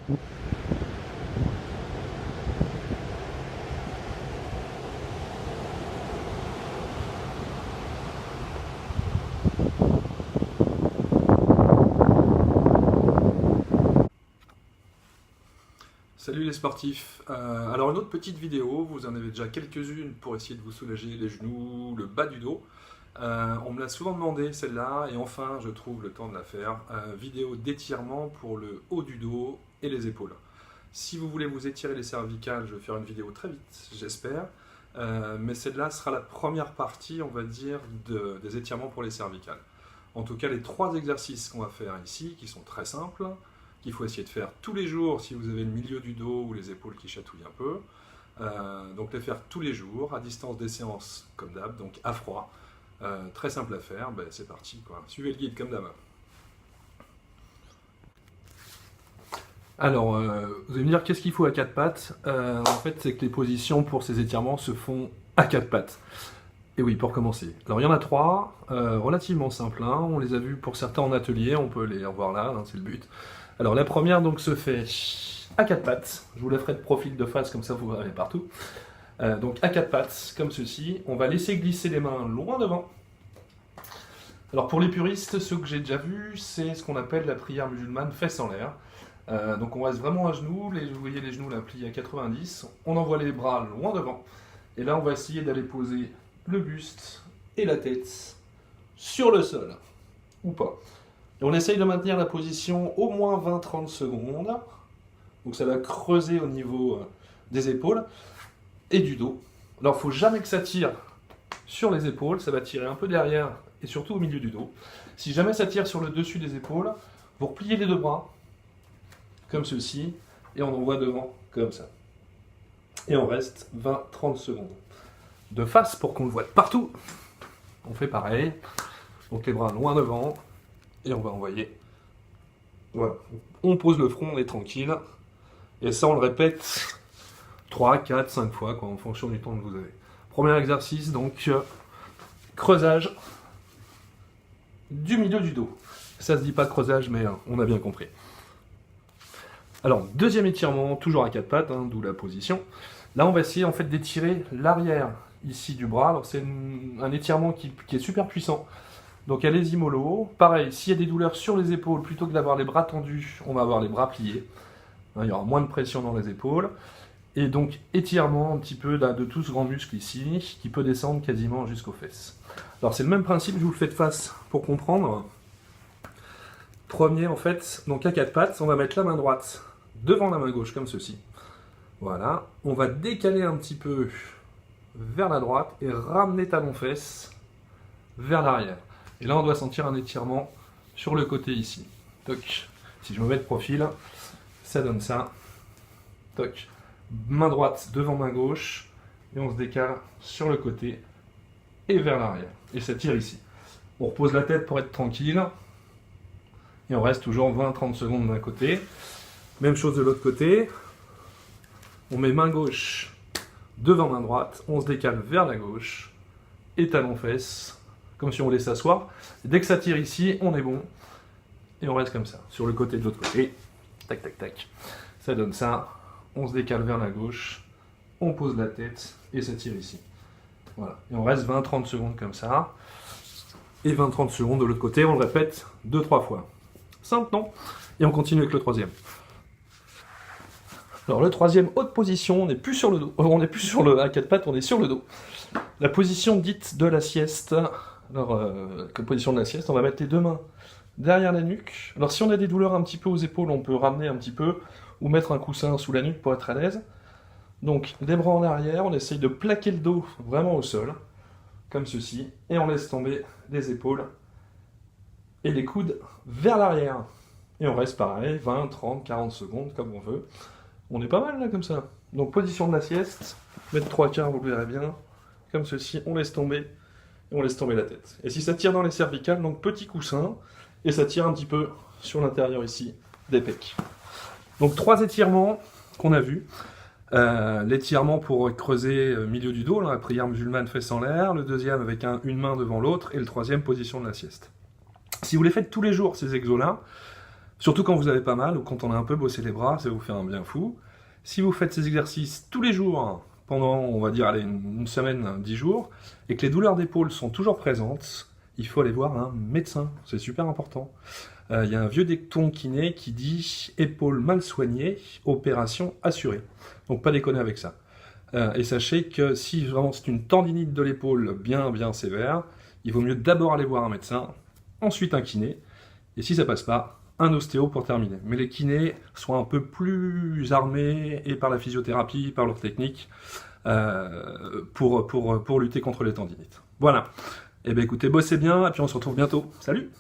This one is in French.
Salut les sportifs, alors une autre petite vidéo, vous en avez déjà quelques-unes pour essayer de vous soulager les genoux, le bas du dos. On me l'a souvent demandé celle-là et enfin je trouve le temps de la faire. Vidéo d'étirement pour le haut du dos et les épaules. Si vous voulez vous étirer les cervicales, je vais faire une vidéo très vite, j'espère. Mais celle-là sera la première partie, on va dire, des étirements pour les cervicales. En tout cas, les 3 exercices qu'on va faire ici, qui sont très simples, qu'il faut essayer de faire tous les jours si vous avez le milieu du dos ou les épaules qui chatouillent un peu. Donc les faire tous les jours, à distance des séances comme d'hab, donc à froid. Très simple à faire, ben, c'est parti quoi. Suivez le guide comme d'hab. Alors, vous allez me dire qu'est-ce qu'il faut à 4 pattes. En fait, c'est que les positions pour ces étirements se font à 4 pattes. Et oui, pour commencer. Alors, il y en a 3, relativement simples. Hein. On les a vus pour certains en atelier, on peut les revoir là, hein, c'est le but. Alors, la première donc se fait à 4 pattes. Je vous la ferai de profil de face, comme ça vous verrez partout. Donc, à 4 pattes, comme ceci. On va laisser glisser les mains loin devant. Alors, pour les puristes, ceux que j'ai déjà vus, c'est ce qu'on appelle la prière musulmane fesses en l'air. Donc on reste vraiment à genoux, vous voyez les genoux là pliés à 90, on envoie les bras loin devant, et là on va essayer d'aller poser le buste et la tête sur le sol, ou pas. Et on essaye de maintenir la position au moins 20-30 secondes, donc ça va creuser au niveau des épaules et du dos. Alors il ne faut jamais que ça tire sur les épaules, ça va tirer un peu derrière et surtout au milieu du dos. Si jamais ça tire sur le dessus des épaules, vous repliez les 2 bras, comme ceci, et on envoie devant, comme ça. Et on reste 20-30 secondes. De face, pour qu'on le voit de partout, on fait pareil. Donc les bras loin devant, et on va envoyer. Voilà. On pose le front, on est tranquille. Et ça, on le répète 3, 4, 5 fois, quoi, en fonction du temps que vous avez. Premier exercice, donc, creusage du milieu du dos. Ça se dit pas creusage, mais on a bien compris. Alors, deuxième étirement, toujours à 4 pattes, hein, d'où la position. Là, on va essayer en fait d'étirer l'arrière ici du bras. Alors, c'est un étirement qui est super puissant. Donc, allez-y mollo. Pareil, s'il y a des douleurs sur les épaules, plutôt que d'avoir les bras tendus, on va avoir les bras pliés. Hein, il y aura moins de pression dans les épaules. Et donc, étirement un petit peu là, de tout ce grand muscle ici, qui peut descendre quasiment jusqu'aux fesses. Alors, c'est le même principe, je vous le fais de face pour comprendre. Premier, en fait, donc à 4 pattes, on va mettre la main droite devant la main gauche, comme ceci. Voilà. On va décaler un petit peu vers la droite et ramener talon-fesse vers l'arrière. Et là, on doit sentir un étirement sur le côté ici. Toc. Si je me mets de profil, ça donne ça. Toc. Main droite devant main gauche. Et on se décale sur le côté et vers l'arrière. Et ça tire ici. On repose la tête pour être tranquille. Et on reste toujours 20-30 secondes d'un côté. Même chose de l'autre côté. On met main gauche devant main droite. On se décale vers la gauche. Et talon-fesse. Comme si on voulait s'asseoir. Dès que ça tire ici, on est bon. Et on reste comme ça. Sur le côté de l'autre côté. Tac, tac, tac. Ça donne ça. On se décale vers la gauche. On pose la tête. Et ça tire ici. Voilà. Et on reste 20-30 secondes comme ça. Et 20-30 secondes de l'autre côté. On le répète 2-3 fois. Simple, non? Et on continue avec le troisième. Alors le troisième, haute position, on n'est plus sur le dos. On n'est plus sur le à 4 pattes, on est sur le dos. La position dite de la sieste. Alors, position de la sieste, on va mettre les 2 mains derrière la nuque. Alors si on a des douleurs un petit peu aux épaules, on peut ramener un petit peu ou mettre un coussin sous la nuque pour être à l'aise. Donc les bras en arrière, on essaye de plaquer le dos vraiment au sol, comme ceci, et on laisse tomber les épaules et les coudes vers l'arrière. Et on reste pareil, 20, 30, 40 secondes, comme on veut. On est pas mal là, comme ça. Donc position de la sieste, mettre 3 quarts, vous le verrez bien. Comme ceci, on laisse tomber, et on laisse tomber la tête. Et si ça tire dans les cervicales, donc petit coussin, et ça tire un petit peu sur l'intérieur ici des pecs. Donc 3 étirements qu'on a vus. L'étirement pour creuser milieu du dos, la prière musulmane fesses en l'air. Le deuxième avec une main devant l'autre. Et le troisième, position de la sieste. Si vous les faites tous les jours, ces exos-là, Surtout quand vous avez pas mal ou quand on a un peu bossé les bras, ça va vous faire un bien fou. Si vous faites ces exercices tous les jours, pendant, on va dire, allez, une semaine, 10 jours, et que les douleurs d'épaule sont toujours présentes, il faut aller voir un médecin, c'est super important. Il y a un vieux dicton kiné qui dit « épaule mal soignée, opération assurée ». Donc pas déconner avec ça. Et sachez que si vraiment c'est une tendinite de l'épaule bien sévère, il vaut mieux d'abord aller voir un médecin, ensuite un kiné, et si ça passe pas, un ostéo pour terminer. Mais les kinés sont un peu plus armés, et par la physiothérapie, par leur technique, pour lutter contre les tendinites. Voilà. Eh bien écoutez, bossez bien, et puis on se retrouve bientôt. Salut!